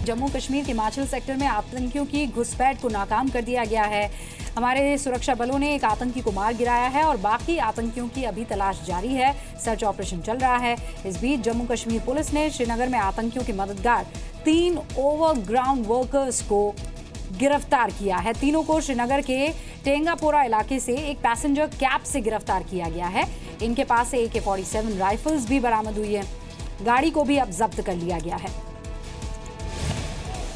जम्मू कश्मीर के हिमाचल सेक्टर में आतंकियों की घुसपैठ को नाकाम कर दिया गया है। हमारे सुरक्षा बलों ने एक आतंकी को मार गिराया है और बाकी आतंकियों की अभी तलाश जारी है। सर्च ऑपरेशन चल रहा है। इस बीच जम्मू कश्मीर पुलिस ने श्रीनगर में आतंकियों के मददगार 3 ओवरग्राउंड वर्कर्स को गिरफ्तार किया है। तीनों को श्रीनगर के टेंगापोरा इलाके से एक पैसेंजर कैब से गिरफ्तार किया गया है। इनके पास से AK-47 राइफल्स भी बरामद हुई है। गाड़ी को भी अब जब्त कर लिया गया है।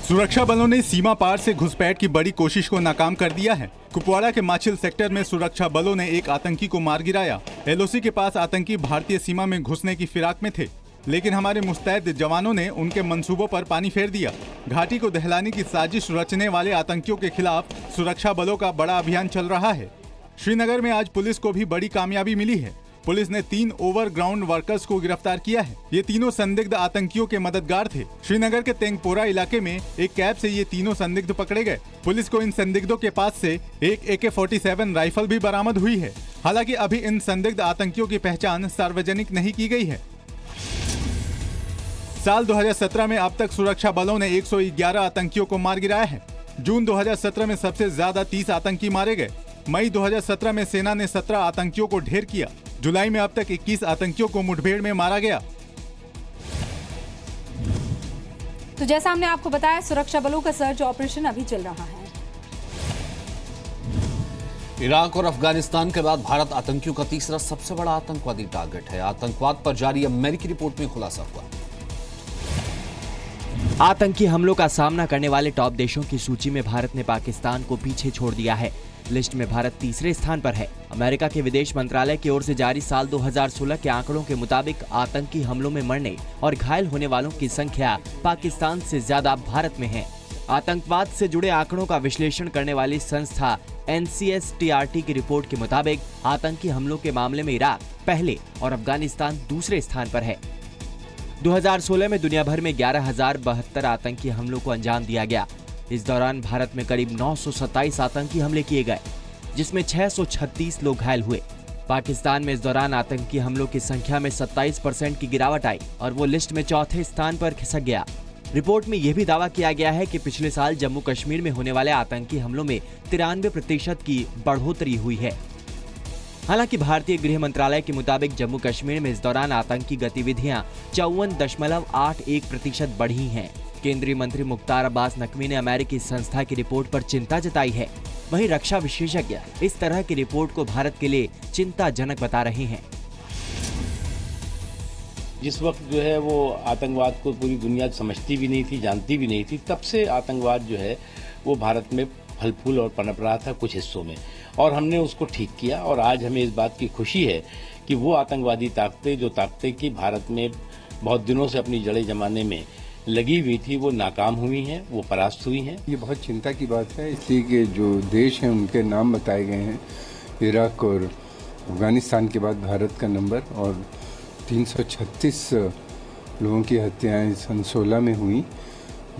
सुरक्षा बलों ने सीमा पार से घुसपैठ की बड़ी कोशिश को नाकाम कर दिया है। कुपवाड़ा के माछिल सेक्टर में सुरक्षा बलों ने एक आतंकी को मार गिराया। LOC के पास आतंकी भारतीय सीमा में घुसने की फिराक में थे, लेकिन हमारे मुस्तैद जवानों ने उनके मंसूबों पर पानी फेर दिया। घाटी को दहलाने की साजिश रचने वाले आतंकियों के खिलाफ सुरक्षा बलों का बड़ा अभियान चल रहा है। श्रीनगर में आज पुलिस को भी बड़ी कामयाबी मिली है। पुलिस ने 3 ओवरग्राउंड वर्कर्स को गिरफ्तार किया है। ये तीनों संदिग्ध आतंकियों के मददगार थे। श्रीनगर के तेंगपोरा इलाके में एक कैब से ये तीनों संदिग्ध पकड़े गए। पुलिस को इन संदिग्धों के पास से एक AK-47 राइफल भी बरामद हुई है। हालांकि अभी इन संदिग्ध आतंकियों की पहचान सार्वजनिक नहीं की गई है। साल 2017 में अब तक सुरक्षा बलों ने 111 आतंकियों को मार गिराया है। जून 2017 में सबसे ज्यादा 30 आतंकी मारे गए। मई 2017 में सेना ने 17 आतंकियों को ढेर किया। जुलाई में अब तक 21 आतंकियों को मुठभेड़ में मारा गया। तो जैसा हमने आपको बताया, सुरक्षा बलों का सर्च ऑपरेशन अभी चल रहा है। इराक और अफगानिस्तान के बाद भारत आतंकियों का तीसरा सबसे बड़ा आतंकवादी टारगेट है। आतंकवाद पर जारी अमेरिकी रिपोर्ट में खुलासा हुआ। आतंकी हमलों का सामना करने वाले टॉप देशों की सूची में भारत ने पाकिस्तान को पीछे छोड़ दिया है। लिस्ट में भारत तीसरे स्थान पर है। अमेरिका के विदेश मंत्रालय की ओर से जारी साल 2016 के आंकड़ों के मुताबिक आतंकी हमलों में मरने और घायल होने वालों की संख्या पाकिस्तान से ज्यादा भारत में है। आतंकवाद से जुड़े आंकड़ों का विश्लेषण करने वाली संस्था NCSTRT की रिपोर्ट के मुताबिक आतंकी हमलों के मामले में इराक पहले और अफगानिस्तान दूसरे स्थान पर है। 2016 में दुनिया भर में 11,072 आतंकी हमलों को अंजाम दिया गया। इस दौरान भारत में करीब 927 आतंकी हमले किए गए, जिसमें 636 लोग घायल हुए। पाकिस्तान में इस दौरान आतंकी हमलों की संख्या में 27% की गिरावट आई और वो लिस्ट में चौथे स्थान पर खिसक गया। रिपोर्ट में यह भी दावा किया गया है कि पिछले साल जम्मू कश्मीर में होने वाले आतंकी हमलों में 93% की बढ़ोतरी हुई है। हालांकि भारतीय गृह मंत्रालय के मुताबिक जम्मू कश्मीर में इस दौरान आतंकी गतिविधियां 54.81% बढ़ी हैं। केंद्रीय मंत्री मुख्तार अब्बास नकवी ने अमेरिकी संस्था की रिपोर्ट पर चिंता जताई है। वहीं रक्षा विशेषज्ञ इस तरह की रिपोर्ट को भारत के लिए चिंताजनक बता रहे हैं। जिस वक्त जो है वो आतंकवाद को पूरी दुनिया समझती भी नहीं थी, जानती भी नहीं थी, तब से आतंकवाद जो है वो भारत में फल फूल और पनप रहा था कुछ हिस्सों में, और हमने उसको ठीक किया। और आज हमें इस बात की खुशी है कि वो आतंकवादी ताकतें की भारत में बहुत दिनों से अपनी जड़ें जमाने में लगी हुई थी, वो नाकाम हुई हैं, वो परास्त हुई हैं। ये बहुत चिंता की बात है, इसलिए कि जो देश हैं उनके नाम बताए गए हैं। इराक और अफगानिस्तान के बाद भारत का नंबर, और 336 लोगों की हत्याएं सन 16 में हुई।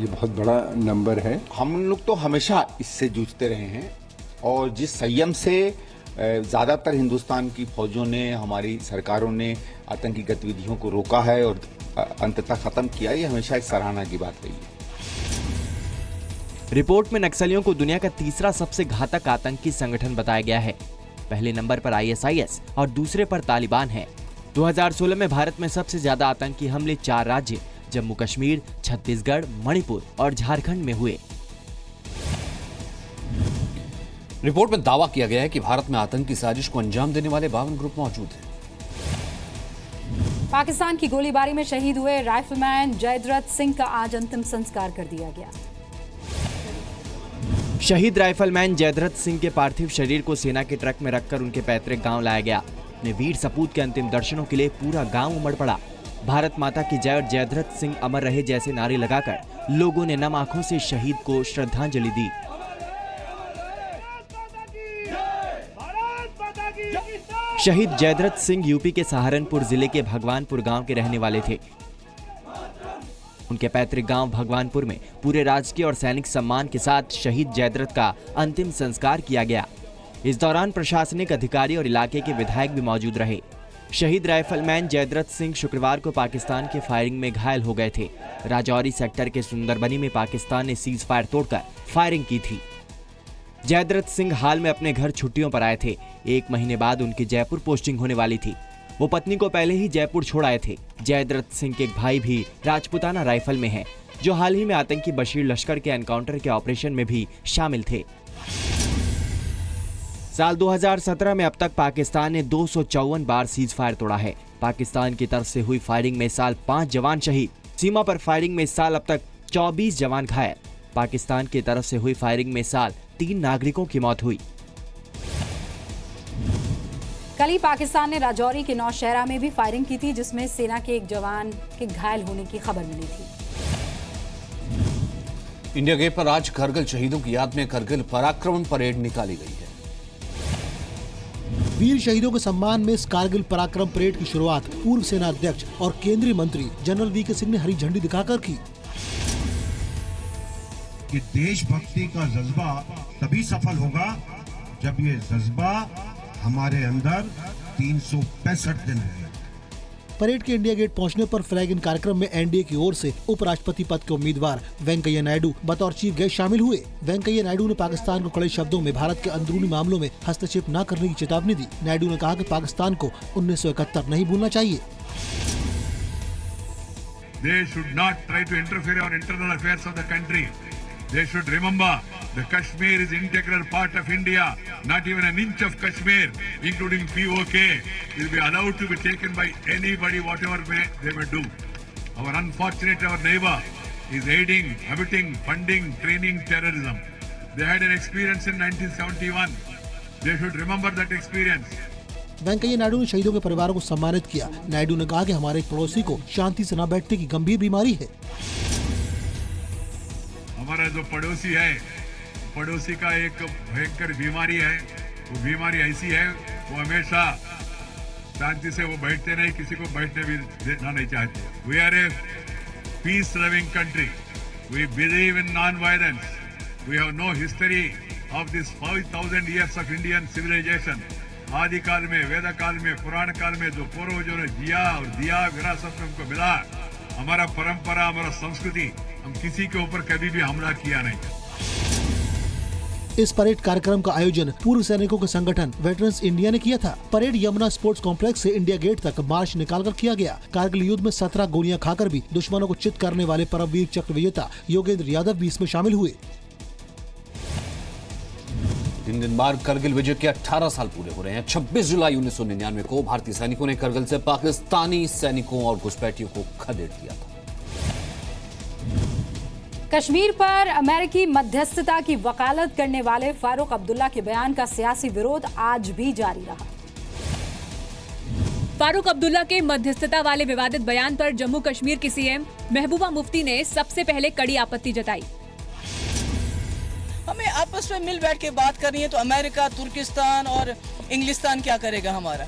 ये बहुत बड़ा नंबर है। हम लोग तो हमेशा इससे जूझते रहे हैं, और जिस संयम से ज़्यादातर हिंदुस्तान की फौजों ने, हमारी सरकारों ने आतंकी गतिविधियों को रोका है और अंततः खत्म किया, ये हमेशा एक सराहना की बात रही है। रिपोर्ट में नक्सलियों को दुनिया का तीसरा सबसे घातक आतंकी संगठन बताया गया है। पहले नंबर पर ISIS और दूसरे पर तालिबान है। 2016 में भारत में सबसे ज्यादा आतंकी हमले 4 राज्य जम्मू कश्मीर, छत्तीसगढ़, मणिपुर और झारखंड में हुए। रिपोर्ट में दावा किया गया है कि भारत में आतंकी साजिश को अंजाम देने वाले 52 ग्रुप मौजूद हैं। पाकिस्तान की गोलीबारी में शहीद हुए राइफलमैन जयद्रथ सिंह का आज अंतिम संस्कार कर दिया गया। शहीद राइफलमैन जयद्रथ सिंह के पार्थिव शरीर को सेना के ट्रक में रखकर उनके पैतृक गांव लाया गया। अपने वीर सपूत के अंतिम दर्शनों के लिए पूरा गांव उमड़ पड़ा। भारत माता की जय और जयद्रथ सिंह अमर रहे जैसे नारे लगाकर लोगों ने नम आंखों से शहीद को श्रद्धांजलि दी। शहीद जयद्रथ सिंह यूपी के सहारनपुर जिले के भगवानपुर गांव के रहने वाले थे। उनके पैतृक गांव भगवानपुर में पूरे राजकीय और सैनिक सम्मान के साथ शहीद जयद्रथ का अंतिम संस्कार किया गया। इस दौरान प्रशासनिक अधिकारी और इलाके के विधायक भी मौजूद रहे। शहीद राइफलमैन जयद्रथ सिंह शुक्रवार को पाकिस्तान के फायरिंग में घायल हो गए थे। राजौरी सेक्टर के सुंदरबनी में पाकिस्तान ने सीज फायर तोड़कर फायरिंग की थी। जयद्रथ सिंह हाल में अपने घर छुट्टियों पर आए थे। 1 महीने बाद उनकी जयपुर पोस्टिंग होने वाली थी। वो पत्नी को पहले ही जयपुर छोड़ आए थे। जयद्रथ सिंह के एक भाई भी राजपुताना राइफल में हैं, जो हाल ही में आतंकी बशीर लश्कर के एनकाउंटर के ऑपरेशन में भी शामिल थे। साल 2017 में अब तक पाकिस्तान ने 254 बार सीज फायर तोड़ा है। पाकिस्तान की तरफ से हुई फायरिंग में इस साल 5 जवान शहीद। सीमा पर फायरिंग में इस साल अब तक 24 जवान घायल। पाकिस्तान की तरफ से हुई फायरिंग में इस साल 3 नागरिकों की मौत हुई। कल ही पाकिस्तान ने राजौरी के नौशहरा में भी फायरिंग की थी, जिसमें सेना के एक जवान के घायल होने की खबर मिली थी। इंडिया गेट पर आज करगिल शहीदों की याद में करगिल पराक्रम परेड निकाली गई है। वीर शहीदों के सम्मान में इस कारगिल पराक्रम परेड की शुरुआत पूर्व सेना अध्यक्ष और केंद्रीय मंत्री जनरल वीके सिंह ने हरी झंडी दिखाकर की। कि देशभक्ति का जज्बा तभी सफल होगा जब ये जज्बा हमारे अंदर 365 दिन है। परेड के इंडिया गेट पहुंचने पर फ्लैग इन कार्यक्रम में एनडीए की ओर से उपराष्ट्रपति पद के उम्मीदवार वेंकैया नायडू बतौर चीफ गेस्ट शामिल हुए। वेंकैया नायडू ने पाकिस्तान को कड़े शब्दों में भारत के अंदरूनी मामलों में हस्तक्षेप न करने की चेतावनी दी। नायडू ने कहा कि पाकिस्तान को 1971 नहीं भूलना चाहिए। They should not try to interfere on internal affairs of the country. They should remember the Kashmir is integral part of India. Not even an inch of Kashmir, including POK, will be allowed to be taken by anybody, whatever they may do. Our unfortunate, our neighbor is aiding, abetting, funding, training terrorism. They had an experience in 1971. They should remember that experience. Venkaiah Naidu ने शहीदों के परिवारों को सम्मानित किया। नायडू ने कहा कि हमारे एक पड़ोसी को शांति से न बैठने की गंभीर बीमारी है। हमारा जो पड़ोसी है, पड़ोसी का एक भयंकर बीमारी है। वो बीमारी ऐसी है, वो हमेशा शांति से वो बैठते नहीं, किसी को बैठने भी देना नहीं चाहते। We are a peace loving country. We believe in non violence. We have no history of this 5000 years of Indian civilisation. आदि काल में, वेद काल में, पुराण काल में जो पूर्वजों ने जिया और दिया, विरासत में हमको मिला। हमारा परंपरा, हमारा संस्कृति, हम किसी के ऊपर कभी भी हमला किया नहीं। इस परेड कार्यक्रम का आयोजन पूर्व सैनिकों के संगठन वेटरन्स इंडिया ने किया था। परेड यमुना स्पोर्ट्स कॉम्प्लेक्स से इंडिया गेट तक मार्च निकालकर किया गया। कारगिल युद्ध में 17 गोलियां खाकर भी दुश्मनों को चित करने वाले परमवीर चक्र विजेता योगेंद्र यादव भी इसमें शामिल हुए। 3 दिन बाद करगिल विजय के 18 साल पूरे हो रहे हैं। 26 जुलाई 1999 को भारतीय सैनिकों ने करगिल से पाकिस्तानी सैनिकों और घुसपैठियों को खदेड़ दिया था। कश्मीर पर अमेरिकी मध्यस्थता की वकालत करने वाले फारूक अब्दुल्ला के बयान का सियासी विरोध आज भी जारी रहा। फारूक अब्दुल्ला के मध्यस्थता वाले विवादित बयान पर जम्मू कश्मीर की सीएम महबूबा मुफ्ती ने सबसे पहले कड़ी आपत्ति जताई। हमें आपस में मिल बैठ के बात करनी है तो अमेरिका, तुर्किस्तान और इंग्लिस्तान क्या करेगा हमारा?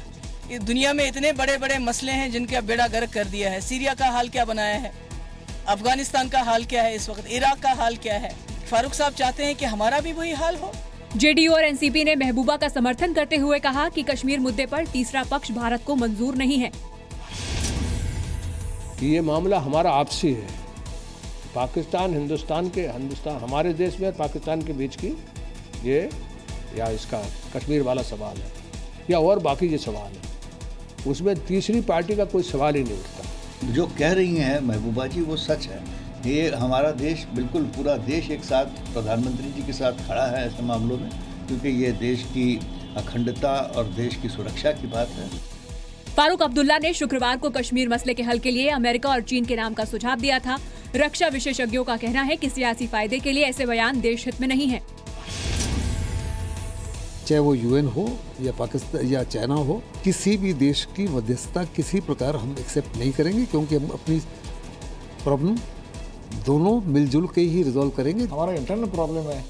ये दुनिया में इतने बड़े बड़े मसले हैं जिनका बेड़ा गर्क कर दिया है। सीरिया का हाल क्या बनाया है, अफगानिस्तान का हाल क्या है, इस वक्त इराक का हाल क्या है। फारूक साहब चाहते हैं कि हमारा भी वही हाल हो। जेडीयू और एनसीपी ने महबूबा का समर्थन करते हुए कहा कि कश्मीर मुद्दे पर तीसरा पक्ष भारत को मंजूर नहीं है। ये मामला हमारा आपसी है। पाकिस्तान हमारे देश में पाकिस्तान के बीच की ये या इसका कश्मीर वाला सवाल है या और बाकी ये सवाल है, उसमें तीसरी पार्टी का कोई सवाल ही नहीं उठता। जो कह रही हैं महबूबा जी वो सच है। ये हमारा देश, बिल्कुल पूरा देश एक साथ प्रधानमंत्री जी के साथ खड़ा है ऐसे मामलों में, क्योंकि ये देश की अखंडता और देश की सुरक्षा की बात है। फारूक अब्दुल्ला ने शुक्रवार को कश्मीर मसले के हल के लिए अमेरिका और चीन के नाम का सुझाव दिया था। रक्षा विशेषज्ञों का कहना है कि सियासी फायदे के लिए ऐसे बयान देश हित में नहीं है। चाहे वो यूएन हो या पाकिस्तान या चाइना हो, किसी भी देश की मध्यस्थता किसी प्रकार हम एक्सेप्ट नहीं करेंगे, क्योंकि हम अपनी प्रॉब्लम दोनों मिलजुल के ही रिजॉल्व करेंगे। हमारा इंटरनल प्रॉब्लम है,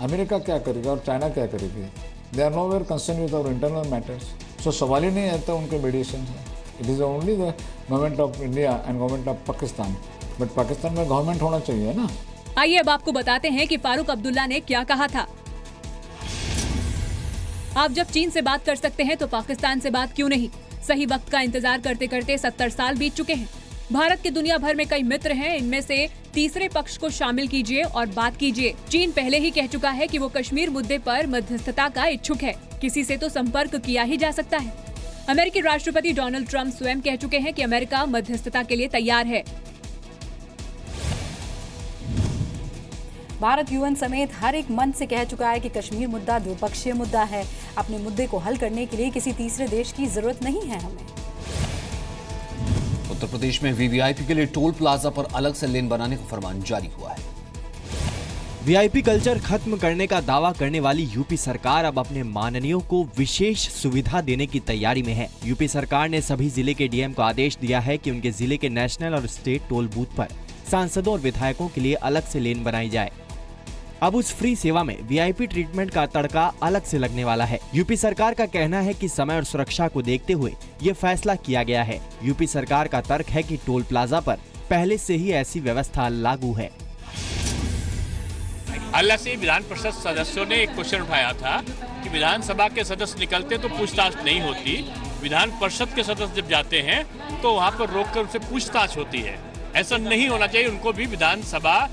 अमेरिका क्या करेगा और चाइना क्या करेगी। They are nowhere concern with our internal matters. So सवाल ही नहीं आता उनके मीडिएशन से। It is only the government of India and government of Pakistan, but Pakistan में गवर्नमेंट होना चाहिए ना। आइए अब आपको बताते हैं कि फारूक अब्दुल्ला ने क्या कहा था। आप जब चीन से बात कर सकते हैं तो पाकिस्तान से बात क्यों नहीं? सही वक्त का इंतजार करते करते 70 साल बीत चुके हैं। भारत के दुनिया भर में कई मित्र हैं, इनमें से तीसरे पक्ष को शामिल कीजिए और बात कीजिए। चीन पहले ही कह चुका है कि वो कश्मीर मुद्दे पर मध्यस्थता का इच्छुक है, किसी से तो संपर्क किया ही जा सकता है। अमेरिकी राष्ट्रपति डोनाल्ड ट्रंप स्वयं कह चुके हैं कि अमेरिका मध्यस्थता के लिए तैयार है। भारत यूएन समेत हर एक मंच से कह चुका है कि कश्मीर मुद्दा द्विपक्षीय मुद्दा है। अपने मुद्दे को हल करने के लिए किसी तीसरे देश की जरूरत नहीं है हमें। उत्तर प्रदेश में वीवीआईपी के लिए टोल प्लाजा पर अलग से लेन बनाने का फरमान जारी हुआ है। वीआईपी कल्चर खत्म करने का दावा करने वाली यूपी सरकार अब अपने माननीयों को विशेष सुविधा देने की तैयारी में है। यूपी सरकार ने सभी जिले के डीएम को आदेश दिया है कि उनके जिले के नेशनल और स्टेट टोल बूथ पर सांसदों और विधायकों के लिए अलग से लेन बनाई जाए। अब उस फ्री सेवा में वीआईपी ट्रीटमेंट का तड़का अलग से लगने वाला है। यूपी सरकार का कहना है कि समय और सुरक्षा को देखते हुए ये फैसला किया गया है। यूपी सरकार का तर्क है कि टोल प्लाजा पर पहले से ही ऐसी व्यवस्था लागू है। अलग से विधान परिषद सदस्यों ने एक क्वेश्चन उठाया था कि विधानसभा के सदस्य निकलते तो पूछताछ नहीं होती, विधान परिषद के सदस्य जब जाते हैं तो वहाँ पर रोककर उनसे पूछताछ होती है। ऐसा नहीं होना चाहिए। उनको भी विधानसभा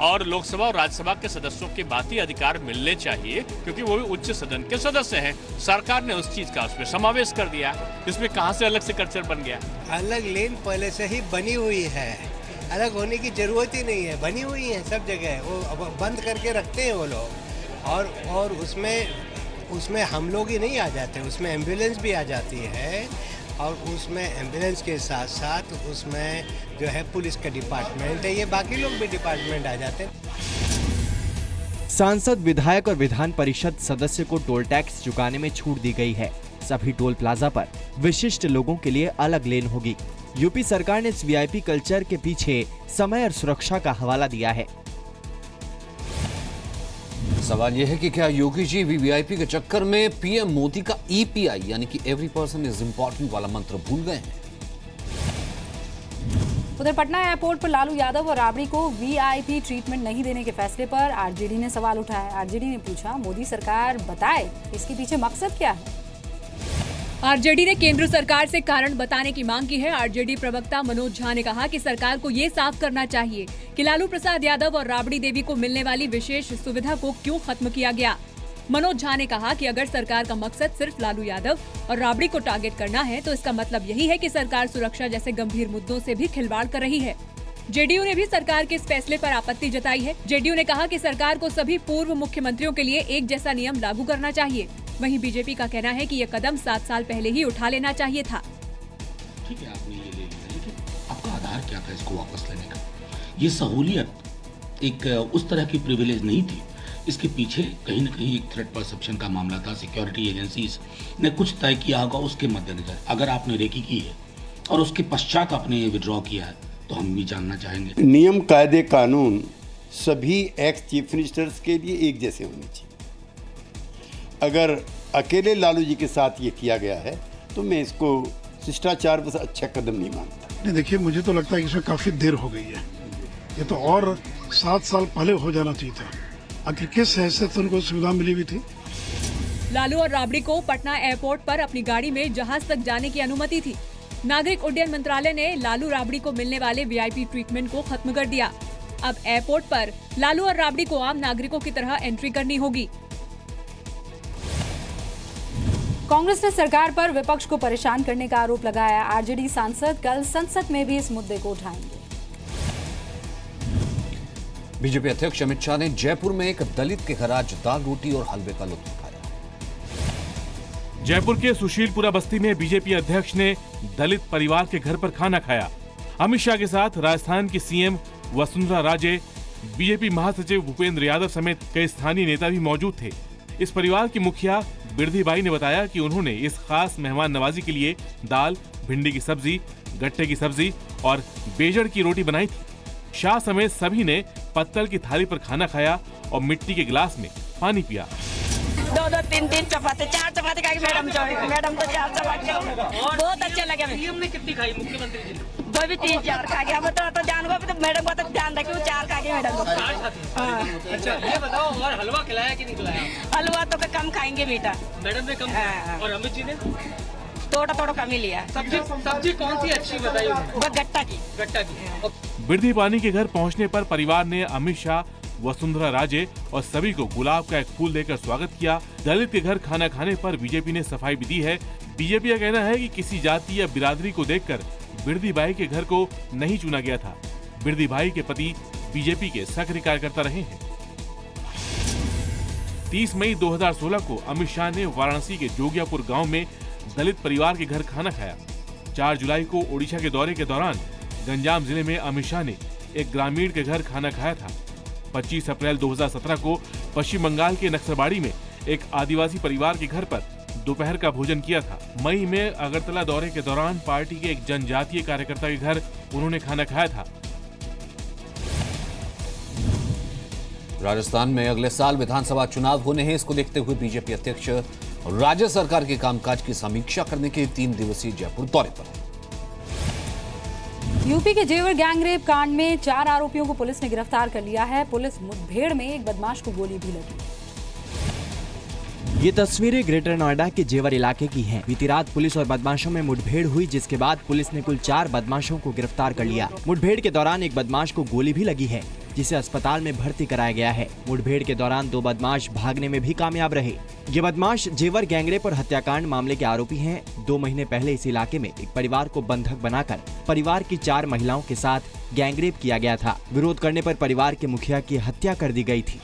और लोकसभा और राज्यसभा के सदस्यों के बाकी अधिकार मिलने चाहिए, क्योंकि वो भी उच्च सदन के सदस्य हैं। सरकार ने उस चीज का उसमें समावेश कर दिया। इसमें कहां से अलग से कल्चर बन गया? अलग लेन पहले से ही बनी हुई है, अलग होने की जरूरत ही नहीं है, बनी हुई है सब जगह। वो बंद करके रखते हैं वो लोग, और उसमें हम लोग ही नहीं आ जाते, उसमें एम्बुलेंस भी आ जाती है, और उसमें एम्बुलेंस के साथ साथ उसमें जो है पुलिस का डिपार्टमेंट है, ये बाकी लोग भी डिपार्टमेंट आ जाते हैं। सांसद, विधायक और विधान परिषद सदस्य को टोल टैक्स चुकाने में छूट दी गई है। सभी टोल प्लाजा पर विशिष्ट लोगों के लिए अलग लेन होगी। यूपी सरकार ने इस वीआईपी कल्चर के पीछे समय और सुरक्षा का हवाला दिया है। सवाल यह है कि क्या योगी जी वीवीआईपी के चक्कर में पीएम मोदी का ईपीआई यानी कि एवरी पर्सन इज इम्पोर्टेंट वाला मंत्र भूल गए हैं? उधर पटना एयरपोर्ट पर लालू यादव और राबड़ी को वीआईपी ट्रीटमेंट नहीं देने के फैसले पर आरजेडी ने सवाल उठाया। आरजेडी ने पूछा, मोदी सरकार बताए इसके पीछे मकसद क्या है? आरजेडी ने केंद्र सरकार से कारण बताने की मांग की है। आरजेडी प्रवक्ता मनोज झा ने कहा कि सरकार को ये साफ करना चाहिए कि लालू प्रसाद यादव और राबड़ी देवी को मिलने वाली विशेष सुविधा को क्यों खत्म किया गया। मनोज झा ने कहा कि अगर सरकार का मकसद सिर्फ लालू यादव और राबड़ी को टारगेट करना है तो इसका मतलब यही है कि सरकार सुरक्षा जैसे गंभीर मुद्दों से भी खिलवाड़ कर रही है। जेडीयू ने भी सरकार के इस फैसले पर आपत्ति जताई है। जेडीयू ने कहा कि सरकार को सभी पूर्व मुख्यमंत्रियों के लिए एक जैसा नियम लागू करना चाहिए। वहीं बीजेपी का कहना है कि ये कदम 7 साल पहले ही उठा लेना चाहिए था। ठीक है, आपने ये ले लिया, लेकिन आपका आधार क्या था इसको वापस लेने का? ये सहूलियत एक उस तरह की प्रिविलेज नहीं थी। इसके पीछे कहीं न कहीं एक थ्रेट परसेप्शन का मामला था। सिक्योरिटी एजेंसीज ने कुछ तय किया होगा। उसके मद्देनजर अगर आपने रेकी की है और उसके पश्चात आपने ये विड्रॉ किया है तो हम भी जानना चाहेंगे। नियम, कायदे, कानून सभी एक्स चीफ मिनिस्टर्स के लिए एक जैसे होने चाहिए। अगर अकेले लालू जी के साथ ये किया गया है तो मैं इसको शिष्टाचार बस अच्छा कदम नहीं मानता। नहीं, देखिए, मुझे तो लगता है कि इसमें काफी देर हो गई है। ये तो और 7 साल पहले हो जाना चाहिए था। आखिर किस हैसियत से उनको सुविधा मिली हुई थी? लालू और राबड़ी को पटना एयरपोर्ट पर अपनी गाड़ी में जहाज तक जाने की अनुमति थी। नागरिक उड्डयन मंत्रालय ने लालू राबड़ी को मिलने वाले वीआईपी ट्रीटमेंट को खत्म कर दिया। अब एयरपोर्ट पर लालू और राबड़ी को आम नागरिकों की तरह एंट्री करनी होगी। कांग्रेस ने सरकार पर विपक्ष को परेशान करने का आरोप लगाया। आरजेडी सांसद कल संसद में भी इस मुद्दे को उठाएंगे। बीजेपी अध्यक्ष अमित शाह ने जयपुर में एक दलित के घर आज दाल रोटी और हलवे का लुत्फ उठाया। जयपुर के सुशीलपुरा बस्ती में बीजेपी अध्यक्ष ने दलित परिवार के घर पर खाना खाया। अमित शाह के साथ राजस्थान की सीएम वसुंधरा राजे, बीजेपी महासचिव भूपेंद्र यादव समेत कई स्थानीय नेता भी मौजूद थे। इस परिवार की मुखिया बिरधीबाई ने बताया कि उन्होंने इस खास मेहमान नवाजी के लिए दाल, भिंडी की सब्जी, गट्टे की सब्जी और बेजड़ की रोटी बनाई थी। शाह समेत सभी ने पत्तल की थाली पर खाना खाया और मिट्टी के गिलास में पानी पिया। 2-2, 3-3 चपाती, 4 चपाती खाई मैडम तो 4 चपाती बहुत अच्छे लगे। सीएम ने कितनी खाई? मुख्यमंत्री जी वो भी 3-4 खा गया। तो जान को तो मैडम को तो ध्यान रखे 4 खा गए मैडम को। अच्छा, ये बताओ, और हलवा खिलाया कि नहीं खिलाया? हलवा तो कम खाएंगे बेटा। मैडम ने कम खाया और अमित जी ने थोड़ा कम ही लिया। सब्जी कौन सी अच्छी बताइए? वो गट्टा की। बिरधी पानी के घर पहुंचने पर परिवार ने अमित शाह, वसुंधरा राजे और सभी को गुलाब का एक फूल देकर स्वागत किया। दलित के घर खाना खाने पर बीजेपी ने सफाई भी दी है। बीजेपी का कहना है कि किसी जाति या बिरादरी को देखकर बिरधी भाई के घर को नहीं चुना गया था। बिरधी भाई के पति बीजेपी के सक्रिय कार्यकर्ता रहे हैं। 30 मई 2016 को अमित शाह ने वाराणसी के जोगियापुर गांव में दलित परिवार के घर खाना खाया। 4 जुलाई को ओडिशा के दौरे के दौरान गंजाम जिले में अमित शाह ने एक ग्रामीण के घर खाना खाया था। 25 अप्रैल 2017 को पश्चिम बंगाल के नक्सलबाड़ी में एक आदिवासी परिवार के घर पर दोपहर का भोजन किया था। मई में अगरतला दौरे के दौरान पार्टी के एक जनजातीय कार्यकर्ता के घर उन्होंने खाना खाया था। राजस्थान में अगले साल विधानसभा चुनाव होने हैं। इसको देखते हुए बीजेपी अध्यक्ष राज्य सरकार के कामकाज की समीक्षा करने के 3 दिवसीय जयपुर दौरे पर हैं। यूपी के जेवर गैंगरेप कांड में 4 आरोपियों को पुलिस ने गिरफ्तार कर लिया है। पुलिस मुठभेड़ में एक बदमाश को गोली भी लगी। ये तस्वीरें ग्रेटर नोएडा के जेवर इलाके की हैं। बीती रात पुलिस और बदमाशों में मुठभेड़ हुई, जिसके बाद पुलिस ने कुल 4 बदमाशों को गिरफ्तार कर लिया। मुठभेड़ के दौरान एक बदमाश को गोली भी लगी है, जिसे अस्पताल में भर्ती कराया गया है। मुठभेड़ के दौरान 2 बदमाश भागने में भी कामयाब रहे। ये बदमाश जेवर गैंगरेप और हत्याकांड मामले के आरोपी हैं। 2 महीने पहले इस इलाके में एक परिवार को बंधक बनाकर परिवार की 4 महिलाओं के साथ गैंगरेप किया गया था। विरोध करने पर परिवार के मुखिया की हत्या कर दी गई थी।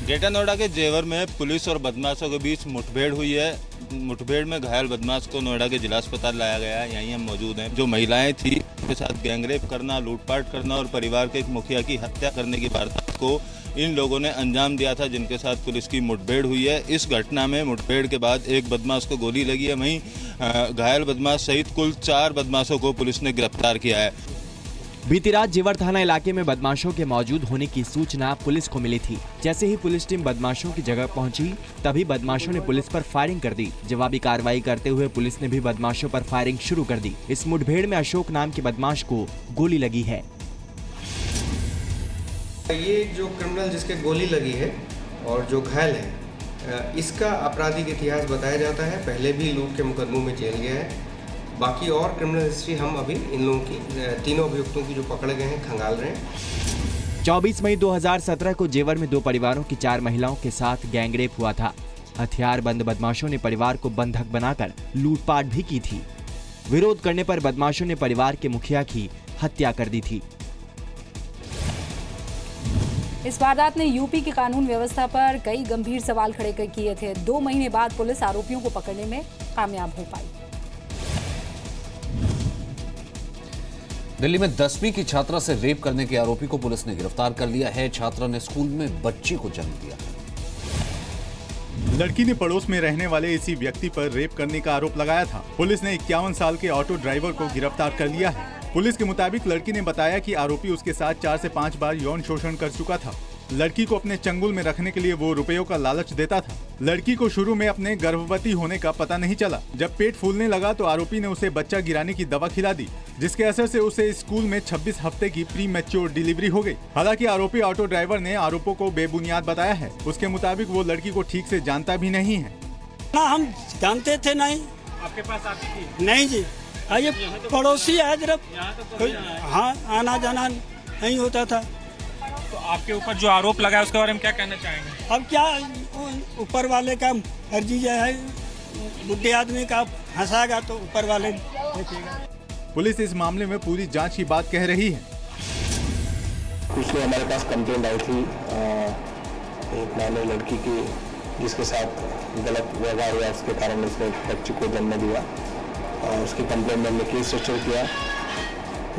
ग्रेटर नोएडा के जेवर में पुलिस और बदमाशों के बीच मुठभेड़ हुई है। मुठभेड़ में घायल बदमाश को नोएडा के जिला अस्पताल लाया गया है। यहीं हम मौजूद हैं। जो महिलाएं थी उनके साथ गैंगरेप करना, लूटपाट करना और परिवार के एक मुखिया की हत्या करने की वारदात को इन लोगों ने अंजाम दिया था, जिनके साथ पुलिस की मुठभेड़ हुई है। इस घटना में मुठभेड़ के बाद एक बदमाश को गोली लगी है। वहीं घायल बदमाश सहित कुल 4 बदमाशों को पुलिस ने गिरफ्तार किया है। बीती रात जेवर थाना इलाके में बदमाशों के मौजूद होने की सूचना पुलिस को मिली थी। जैसे ही पुलिस टीम बदमाशों की जगह पहुंची, तभी बदमाशों ने पुलिस पर फायरिंग कर दी। जवाबी कार्रवाई करते हुए पुलिस ने भी बदमाशों पर फायरिंग शुरू कर दी। इस मुठभेड़ में अशोक नाम के बदमाश को गोली लगी है। ये जो क्रिमिनल जिसके गोली लगी है और जो घायल है, इसका आपराधिक इतिहास बताया जाता है। पहले भी लूट के मुकदमों में जेल गया है। बाकी और क्रिमिनल हिस्ट्री हम अभी इन लोगों की 3 अभियुक्तों की जो पकड़े गए हैं खंगाल रहे हैं। 24 मई 2017 को जेवर में 2 परिवारों की 4 महिलाओं के साथ गैंगरेप हुआ था। हथियारबंद बदमाशों ने परिवार को बंधक बनाकर लूटपाट भी की थी। विरोध करने पर बदमाशों ने परिवार के मुखिया की हत्या कर दी थी। इस वारदात ने यूपी की कानून व्यवस्था पर कई गंभीर सवाल खड़े किए थे। 2 महीने बाद पुलिस आरोपियों को पकड़ने में कामयाब हो पाई। दिल्ली में 10वीं की छात्रा से रेप करने के आरोपी को पुलिस ने गिरफ्तार कर लिया है। छात्रा ने स्कूल में बच्ची को जन्म दिया। लड़की ने पड़ोस में रहने वाले इसी व्यक्ति पर रेप करने का आरोप लगाया था। पुलिस ने 51 साल के ऑटो ड्राइवर को गिरफ्तार कर लिया है। पुलिस के मुताबिक लड़की ने बताया कि आरोपी उसके साथ 4 से 5 बार यौन शोषण कर चुका था। लड़की को अपने चंगुल में रखने के लिए वो रुपयों का लालच देता था। लड़की को शुरू में अपने गर्भवती होने का पता नहीं चला। जब पेट फूलने लगा तो आरोपी ने उसे बच्चा गिराने की दवा खिला दी, जिसके असर से उसे स्कूल में 26 हफ्ते की प्री मैच्योर डिलीवरी हो गई। हालांकि आरोपी ऑटो ड्राइवर ने आरोपों को बेबुनियाद बताया है। उसके मुताबिक वो लड़की को ठीक से जानता भी नहीं है। ना हम जानते थे नहीं। आपके पास आती थी? नहीं जी, ये पड़ोसी है जरा। हाँ, आना जाना नहीं होता था। तो आपके ऊपर जो आरोप लगा है उसके बारे में क्या कहना चाहेंगे? अब क्या, ऊपर वाले का मर्जी है। बुढ़े आदमी का हंसाएगा तो ऊपर वाले देखेगा। पुलिस इस मामले में पूरी जांच की बात कह रही है। पिछले हमारे पास कंप्लेंट आई थी एक नानी लड़की की, जिसके साथ गलत व्यवहार हुआ, उसके कारण उसने बच्ची को जन्म दिया। उसकी कंप्लेंट में हमने केस रजिस्टर किया।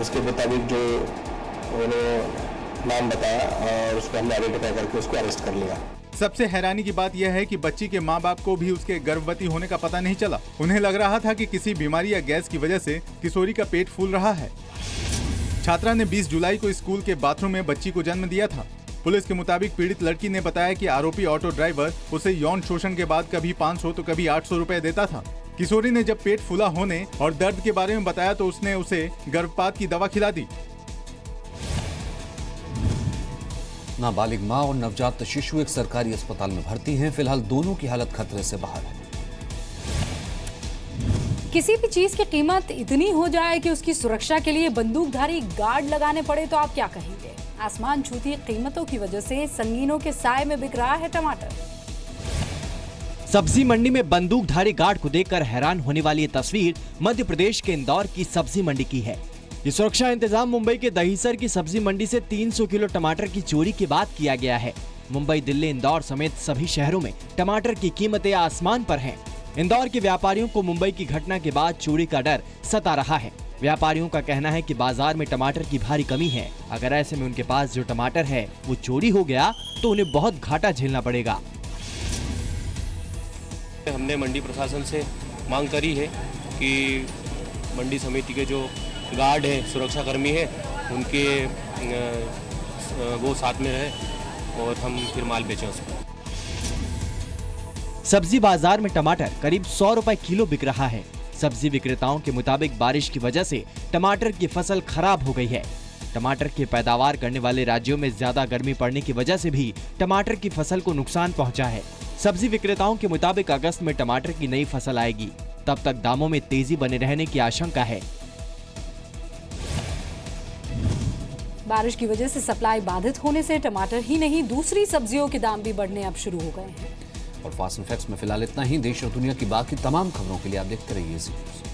उसके मुताबिक जो उन्होंने नाम बताया और उसको हमने आइडेंटिफाई करके उसको अरेस्ट कर लिया। सबसे हैरानी की बात यह है कि बच्ची के मां बाप को भी उसके गर्भवती होने का पता नहीं चला। उन्हें लग रहा था कि किसी बीमारी या गैस की वजह से किशोरी का पेट फूल रहा है। छात्रा ने 20 जुलाई को स्कूल के बाथरूम में बच्ची को जन्म दिया था। पुलिस के मुताबिक पीड़ित लड़की ने बताया कि आरोपी ऑटो ड्राइवर उसे यौन शोषण के बाद कभी 500 तो कभी 800 रुपए देता था। किशोरी ने जब पेट फूला होने और दर्द के बारे में बताया तो उसने उसे गर्भपात की दवा खिला दी। नाबालिग मां और नवजात शिशु एक सरकारी अस्पताल में भर्ती हैं। फिलहाल दोनों की हालत खतरे से बाहर है। किसी भी चीज की कीमत इतनी हो जाए कि उसकी सुरक्षा के लिए बंदूकधारी गार्ड लगाने पड़े तो आप क्या कहेंगे? आसमान छूती कीमतों की वजह से संगीनों के साए में बिक रहा है टमाटर। सब्जी मंडी में बंदूकधारी गार्ड को देखकर हैरान होने वाली ये तस्वीर मध्य प्रदेश के इंदौर की सब्जी मंडी की है। ये सुरक्षा इंतजाम मुंबई के दहीसर की सब्जी मंडी से 300 किलो टमाटर की चोरी के बाद किया गया है। मुंबई, दिल्ली, इंदौर समेत सभी शहरों में टमाटर की कीमतें आसमान पर हैं। इंदौर के व्यापारियों को मुंबई की घटना के बाद चोरी का डर सता रहा है। व्यापारियों का कहना है कि बाजार में टमाटर की भारी कमी है। अगर ऐसे में उनके पास जो टमाटर है वो चोरी हो गया तो उन्हें बहुत घाटा झेलना पड़ेगा। हमने मंडी प्रशासन से मांग करी है कि मंडी समिति के जो गार्ड हैं, सुरक्षा कर्मी हैं, उनके वो साथ में रहे और हम फिर माल बेचें उसको। सब्जी बाजार में टमाटर करीब 100 रुपए किलो बिक रहा है। सब्जी विक्रेताओं के मुताबिक बारिश की वजह से टमाटर की फसल खराब हो गई है। टमाटर की पैदावार करने वाले राज्यों में ज्यादा गर्मी पड़ने की वजह से भी टमाटर की फसल को नुकसान पहुंचा है। सब्जी विक्रेताओं के मुताबिक अगस्त में टमाटर की नई फसल आएगी, तब तक दामों में तेजी बने रहने की आशंका है। बारिश की वजह से सप्लाई बाधित होने से टमाटर ही नहीं दूसरी सब्जियों के दाम भी बढ़ने अब शुरू हो गए हैं। और फास्ट एंड फैक्ट्स में फिलहाल इतना ही। देश और दुनिया की बाकी तमाम खबरों के लिए आप देखते रहिए जी न्यूज़।